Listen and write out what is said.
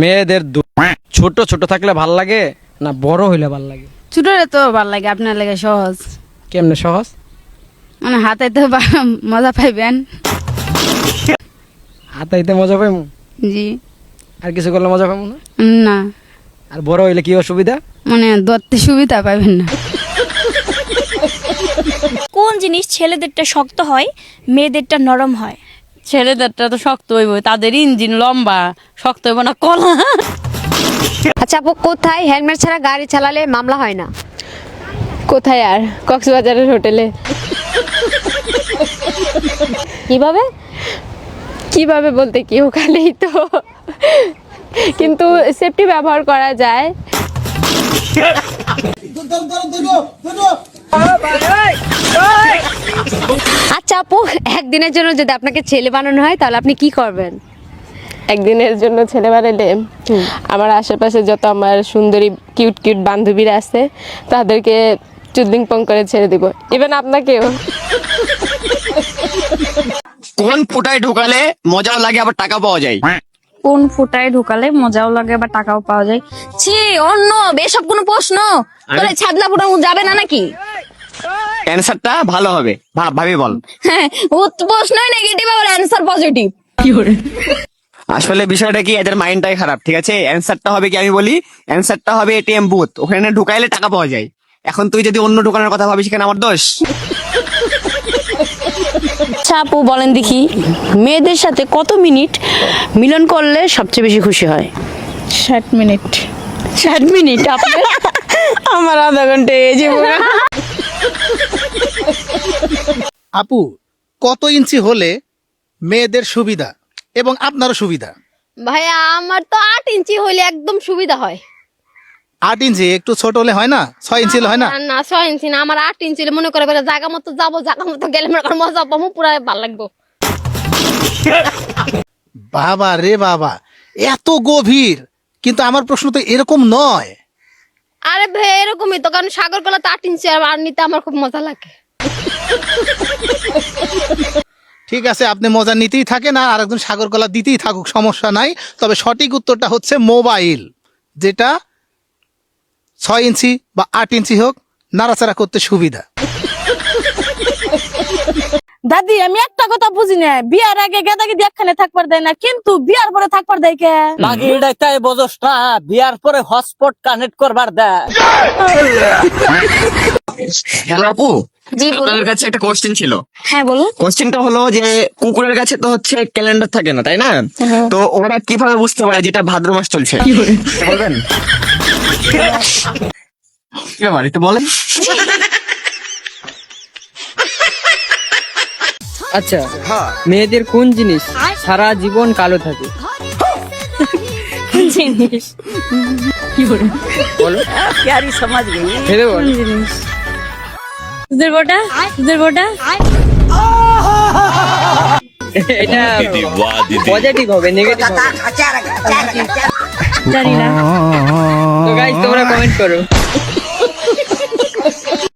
মেয়েদের ছোট ছোট থাকলে ভাল লাগে না বড় হইলে ভাল লাগে? ছোটরে তো ভালো লাগে, আপনার লাগে সহজ। কেমনে সহজ? মানে হাতাইতে মজা পাইবেন। হাতাইতে মজা পাইমু? জি। আর কিছু করলে মজা পাইমু না? না, আর বড় হইলে কি অসুবিধা? মানে ধরতে সুবিধা পাইবেন না। কোন জিনিস ছেলেদেরটা শক্ত হয় মেয়েদেরটা নরম হয়? ছেলেদেরটা তো শক্ত হইব, তাদের ইঞ্জিন লম্বা, শক্ত হইব না কলা। আচ্ছা আপু, কোথায় হেলমেট ছাড়া গাড়ি চালালে মামলা হয় না? কোথায় আর? কক্সবাজারের হোটেলে। কিভাবে? কিভাবে বলতে কি, ওখানেই তো, কিন্তু সেফটি ব্যবহার করা যায়। আচ্ছা আপু, একদিনের জন্য যদি আপনাকে ছেলে বানানো হয় তাহলে আপনি কি করবেন? একদিনের জন্য ছেলে বানালে আমার আশেপাশে যত আমার সুন্দরী কিউট কিউট বান্ধবীরা আছে তাদেরকে চুদ্দিং পং করে ছেড়ে দিব, ইভেন আপনাকেও। কোন ফুটায় ঢুকালে মজাও লাগে আবার টাকা পাওয়া যায়? কোন ফুটায় ঢুকালে মজাও লাগে বা টাকাও পাওয়া যায়? ছি, অন্য এসব কোনো প্রশ্ন? তোরে ছাদনা ফুটানো যাবে না নাকি? অ্যানসারটা ভালো হবে, ভাবি বল। হ্যাঁ, ও প্রশ্নই নেগেটিভ আর অ্যানসার পজিটিভ। আসলে বিষয়টা কি, এদের মাইন্ডটাই খারাপ, ঠিক আছে? অ্যানসারটা হবে কি আমি বলি, অ্যানসারটা হবে এটিএম বুথ, ওখানে ঢুকাইলে টাকা পাওয়া যায়। এখন তুই যদি অন্য ঢুকানোর কথা ভাবিস, সেখানে আমার দোষ? আচ্ছা আপু বলেন দেখি, মেয়েদের সাথে কত মিনিট মিলন করলে সবচেয়ে বেশি খুশি হয়? 60 মিনিট। 60 মিনিট? আপনার? আমার আধা ঘন্টা এই জীবন। আপু, কত ইঞ্চি হলে মেয়েদের সুবিধা এবং আপনারও সুবিধা? ভাইয়া, আমার তো 8 ইঞ্চি হইলে একদম সুবিধা হয়। 8 ইঞ্চি একটু ছোট হলে হয় না? 6 ইঞ্চি হলে হয় না? না 6 ইঞ্চি না, আমার 8 ইঞ্চি হলে মনে করে জায়গা মতো যাবো, জায়গা মতো গেলে মনে করে মজা পাবো, পুরো ভালো লাগবো। বাবা রে বাবা, এত গভীর! কিন্তু আমার প্রশ্ন তো এরকম নয়। আরে ভাই, এরকমই তো, কারণ সাগর কলা তো 8 ইঞ্চি, আর নিতে আমার খুব মজা লাগে। ঠিক আছে, আপনি মজা নিতেই থাকেন আর আরেকজন সাগর কলা দিতেই থাকুক, সমস্যা নাই। তবে সঠিক উত্তরটা হচ্ছে মোবাইল, যেটা 6 ইঞ্চি বা 8 ইঞ্চি হোক, নাড়াচাড়া করতে সুবিধা। দাদি, আমি একটা কথা বুঝি না, বিয়ার আগে গেদাকে একখানে থাকবার দেয় না, কিন্তু বিয়ার পরে থাকবার দেয় কে? নাকি এটাই তাই বজস না, বিয়ার পরে হটস্পট কানেক্ট করবার দেয়। হ্যালো আপু, জি, বলুন। আপনাদের কাছে একটা কোশ্চেন ছিল। হ্যাঁ বলুন। কোশ্চেনটা হলো যে, কুকুরের কাছে তো হচ্ছে ক্যালেন্ডার থাকে না, তাই না? তো ওরা কিভাবে বুঝতে পারে যেটা ভাদ্র মাস চলছে? বলবেন? কি ব্যাপার, একটু বলেন। আচ্ছা, মেয়েদের কোন জিনিস সারা জীবন কালো থাকে? জিনিস বলো, প্যারি সমাজ গেই। ভেবে বল। তোদের গোটা, তোদের গোটা। এটা পজিটিভ হবে, নেগেটিভ হবে? জানি না। তো গাইস, তোমরা কমেন্ট করো।